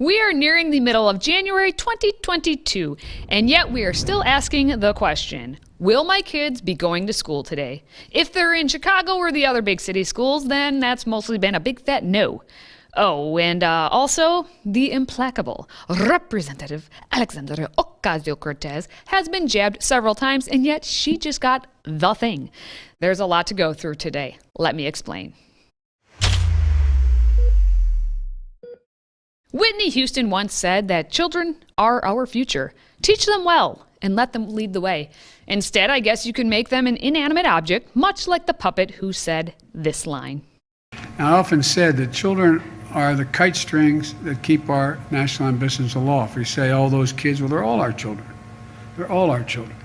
We are nearing the middle of January 2022, and yet we are still asking the question, will my kids be going to school today? If they're in Chicago or the other big city schools, then that's mostly been a big fat no. Oh, and also, the implacable Representative Alexandria Ocasio-Cortez has been jabbed several times, and yet she just got the thing. There's a lot to go through today. Let me explain. Whitney Houston once said that children are our future. Teach them well and let them lead the way. Instead, I guess you can make them an inanimate object, much like the puppet who said this line. I often said that children are the kite strings that keep our national ambitions aloft. We say all those kids, well, they're all our children. They're all our children.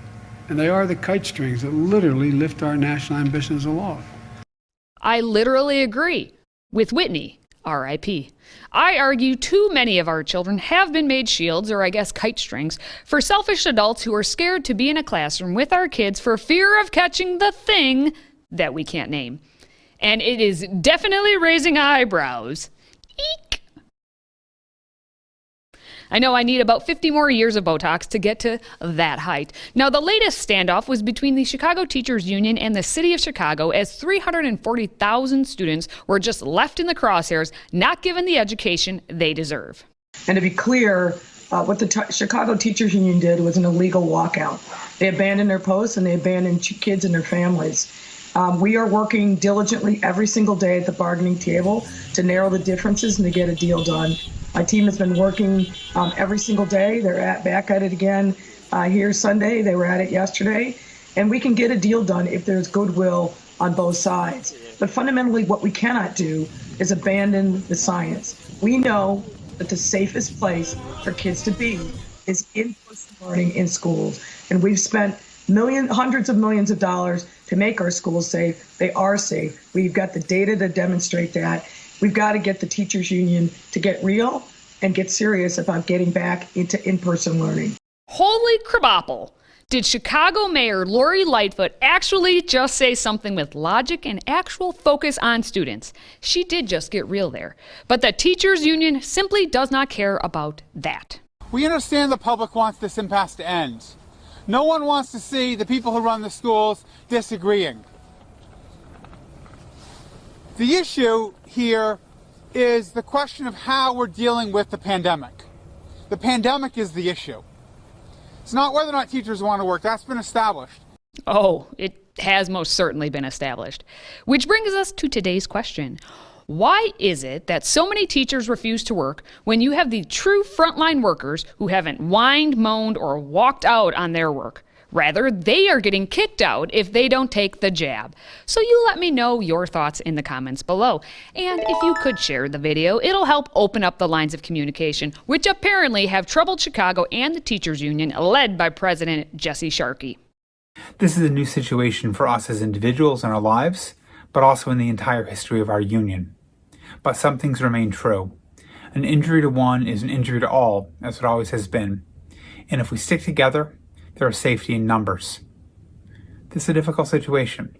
And they are the kite strings that literally lift our national ambitions aloft. I literally agree with Whitney. R.I.P. I argue too many of our children have been made shields, or I guess kite strings, for selfish adults who are scared to be in a classroom with our kids for fear of catching the thing that we can't name. And it is definitely raising eyebrows. Eek! I know I need about 50 more years of Botox to get to that height. Now, the latest standoff was between the Chicago Teachers Union and the City of Chicago, as 340,000 students were just left in the crosshairs, not given the education they deserve. And to be clear, what the Chicago Teachers Union did was an illegal walkout. They abandoned their posts and they abandoned kids and their families. We are working diligently every single day at the bargaining table to narrow the differences and to get a deal done. My team has been working every single day. They're back at it again here Sunday. They were at it yesterday. And we can get a deal done if there's goodwill on both sides. But fundamentally, what we cannot do is abandon the science. We know that the safest place for kids to be is in-person learning in schools. And we've spent hundreds of millions of dollars to make our schools safe. They are safe. We've got the data to demonstrate that. We've got to get the teachers union to get real and get serious about getting back into in-person learning. Holy crabapple! Did Chicago Mayor Lori Lightfoot actually just say something with logic and actual focus on students? She did just get real there. But the teachers union simply does not care about that. We understand the public wants this impasse to end. No one wants to see the people who run the schools disagreeing. The issue here is the question of how we're dealing with the pandemic. The pandemic is the issue. It's not whether or not teachers want to work. That's been established. Oh, it has most certainly been established. Which brings us to today's question. Why is it that so many teachers refuse to work when you have the true frontline workers who haven't whined, moaned, or walked out on their work? Rather, they are getting kicked out if they don't take the jab. So you let me know your thoughts in the comments below. And if you could share the video, it'll help open up the lines of communication, which apparently have troubled Chicago and the teachers union, led by President Jesse Sharkey. This is a new situation for us as individuals in our lives, but also in the entire history of our union. But some things remain true. An injury to one is an injury to all, as it always has been. And if we stick together, there is safety in numbers. This is a difficult situation,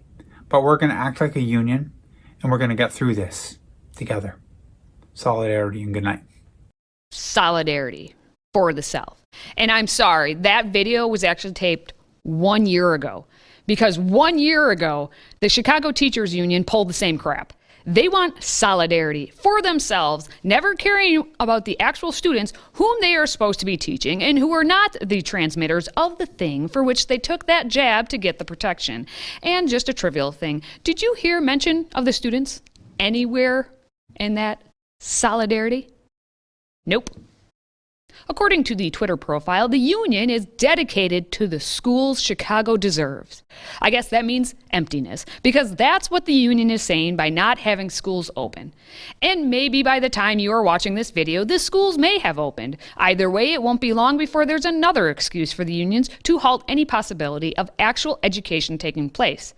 but we're going to act like a union, and we're going to get through this together. Solidarity and good night. Solidarity for the South. And I'm sorry, that video was actually taped 1 year ago, because 1 year ago, the Chicago Teachers Union pulled the same crap. They want solidarity for themselves, never caring about the actual students whom they are supposed to be teaching and who are not the transmitters of the thing for which they took that jab to get the protection. And just a trivial thing, did you hear mention of the students anywhere in that solidarity? Nope. According to the Twitter profile, the union is dedicated to the schools Chicago deserves. I guess that means emptiness, because that's what the union is saying by not having schools open. And maybe by the time you are watching this video, the schools may have opened. Either way, it won't be long before there's another excuse for the unions to halt any possibility of actual education taking place.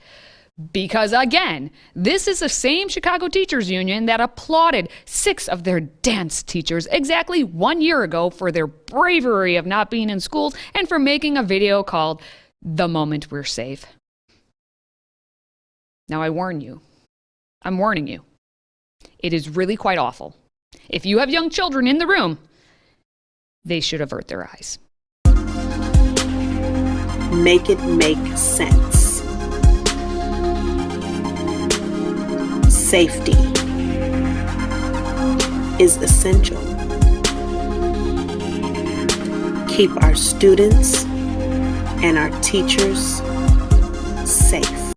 Because again, this is the same Chicago Teachers Union that applauded 6 of their dance teachers exactly 1 year ago for their bravery of not being in schools and for making a video called "The Moment We're Safe." Now I warn you, I'm warning you, it is really quite awful. If you have young children in the room, they should avert their eyes. Make it make sense. Safety is essential. Keep our students and our teachers safe.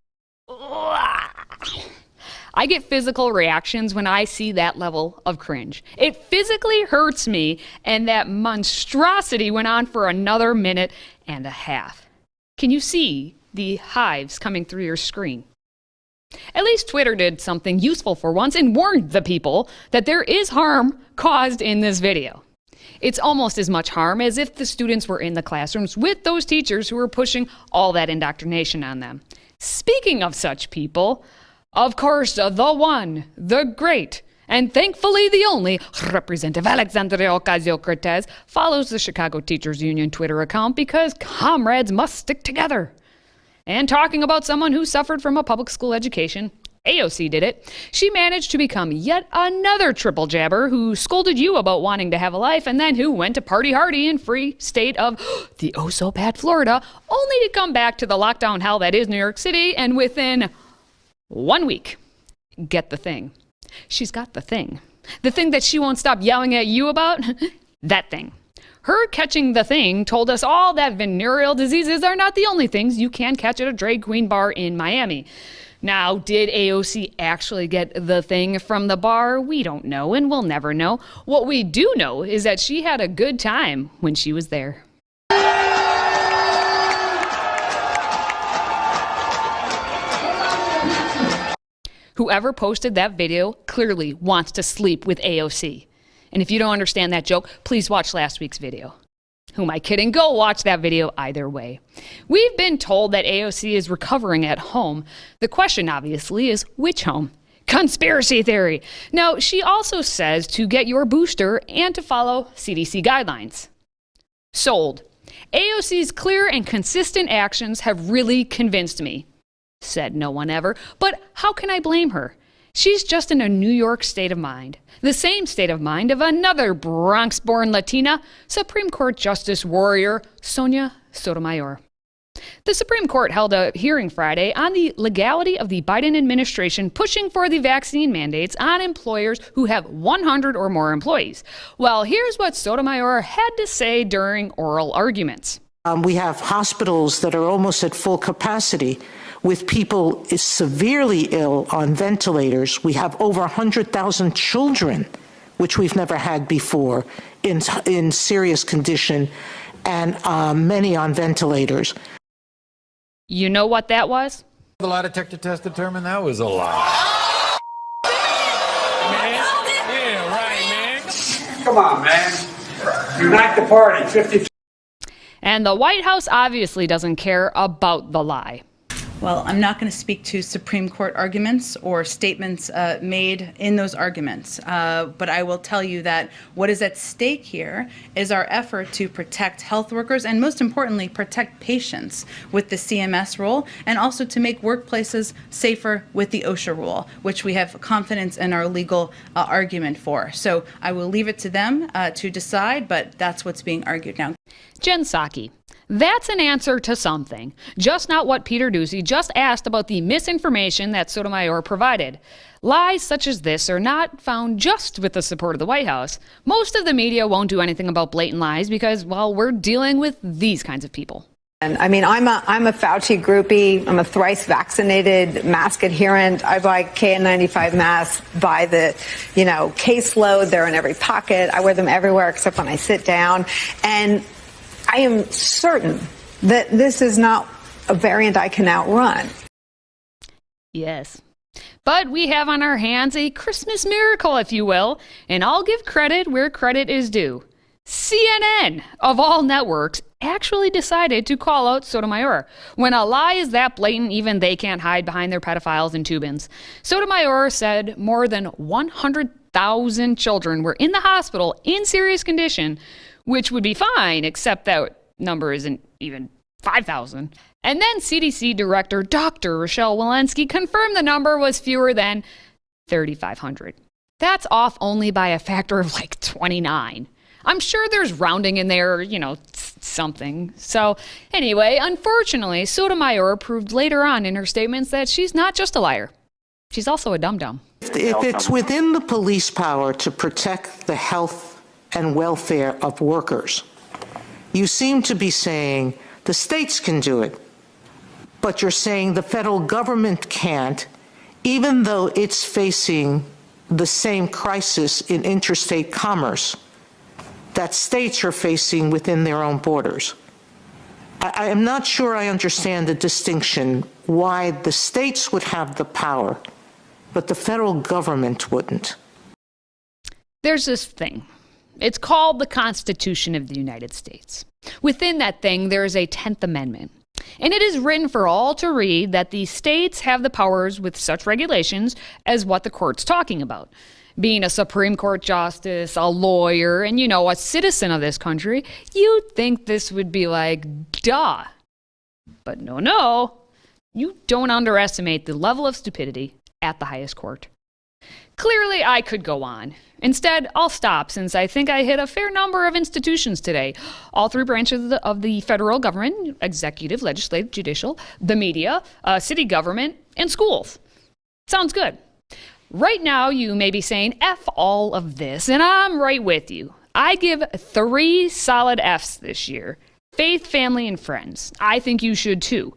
I get physical reactions when I see that level of cringe. It physically hurts me, and that monstrosity went on for another minute and a half. Can you see the hives coming through your screen? At least Twitter did something useful for once and warned the people that there is harm caused in this video. It's almost as much harm as if the students were in the classrooms with those teachers who were pushing all that indoctrination on them. Speaking of such people, of course, the one, the great, and thankfully the only Representative Alexandria Ocasio-Cortez follows the Chicago Teachers Union Twitter account because comrades must stick together. And talking about someone who suffered from a public school education, AOC did it. She managed to become yet another triple jabber who scolded you about wanting to have a life and then who went to party hardy in free state of the oh-so-bad Florida, only to come back to the lockdown hell that is New York City and within 1 week, get the thing. She's got the thing. The thing that she won't stop yelling at you about? That thing. Her catching the thing told us all that venereal diseases are not the only things you can catch at a drag queen bar in Miami. Now, did AOC actually get the thing from the bar? We don't know, and we'll never know. What we do know is that she had a good time when she was there. Whoever posted that video clearly wants to sleep with AOC. And if you don't understand that joke, please watch last week's video. Who am I kidding? Go watch that video either way. We've been told that AOC is recovering at home. The question, obviously, is which home? Conspiracy theory. Now, she also says to get your booster and to follow CDC guidelines. Sold. AOC's clear and consistent actions have really convinced me. Said no one ever. But how can I blame her? She's just in a New York state of mind. The same state of mind of another Bronx-born Latina, Supreme Court Justice warrior Sonia Sotomayor. The Supreme Court held a hearing Friday on the legality of the Biden administration pushing for the vaccine mandates on employers who have 100 or more employees. Well, here's what Sotomayor had to say during oral arguments. We have hospitals that are almost at full capacity with people severely ill on ventilators. We have over 100,000 children, which we've never had before, in serious condition, and many on ventilators. You know what that was? The lie detector test determined that was a lie. Man, yeah, right, man. Come on, man. Unite the party. 52. And the White House obviously doesn't care about the lie. Well, I'm not going to speak to Supreme Court arguments or statements made in those arguments, but I will tell you that what is at stake here is our effort to protect health workers and, most importantly, protect patients with the CMS rule, and also to make workplaces safer with the OSHA rule, which we have confidence in our legal argument for. So I will leave it to them to decide, but that's what's being argued now. Jen Psaki. That's an answer to something, just not what Peter Doocy just asked about the misinformation that Sotomayor provided. Lies such as this are not found just with the support of the White House. Most of the media won't do anything about blatant lies because, well, we're dealing with these kinds of people. And I mean, I'm a Fauci groupie. I'm a thrice vaccinated mask adherent. I buy KN95 masks by the, caseload. They're in every pocket. I wear them everywhere except when I sit down. And I am certain that this is not a variant I can outrun. Yes. But we have on our hands a Christmas miracle, if you will, and I'll give credit where credit is due. CNN, of all networks, actually decided to call out Sotomayor. When a lie is that blatant, even they can't hide behind their pedophiles and tubins. Sotomayor said more than 100,000 children were in the hospital in serious condition, which would be fine, except that number isn't even 5,000. And then CDC Director Dr. Rochelle Walensky confirmed the number was fewer than 3,500. That's off only by a factor of like 29. I'm sure there's rounding in there, something. So anyway, unfortunately, Sotomayor proved later on in her statements that she's not just a liar. She's also a dum-dum. If it's within the police power to protect the health and welfare of workers, you seem to be saying the states can do it, but you're saying the federal government can't, even though it's facing the same crisis in interstate commerce that states are facing within their own borders. I am not sure I understand the distinction why the states would have the power, but the federal government wouldn't. There's this thing. It's called the Constitution of the United States. Within that thing, there is a 10th Amendment. And it is written for all to read that the states have the powers with such regulations as what the court's talking about. Being a Supreme Court justice, a lawyer, and, a citizen of this country, you'd think this would be like, duh. But no. You don't underestimate the level of stupidity at the highest court. Clearly, I could go on. Instead, I'll stop since I think I hit a fair number of institutions today. All three branches of the federal government: executive, legislative, judicial, the media, city government, and schools. Sounds good. Right now, you may be saying, F all of this, and I'm right with you. I give 3 solid Fs this year. Faith, family, and friends. I think you should too.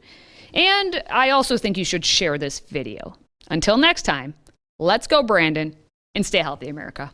And I also think you should share this video. Until next time, let's go, Brandon, and stay healthy, America.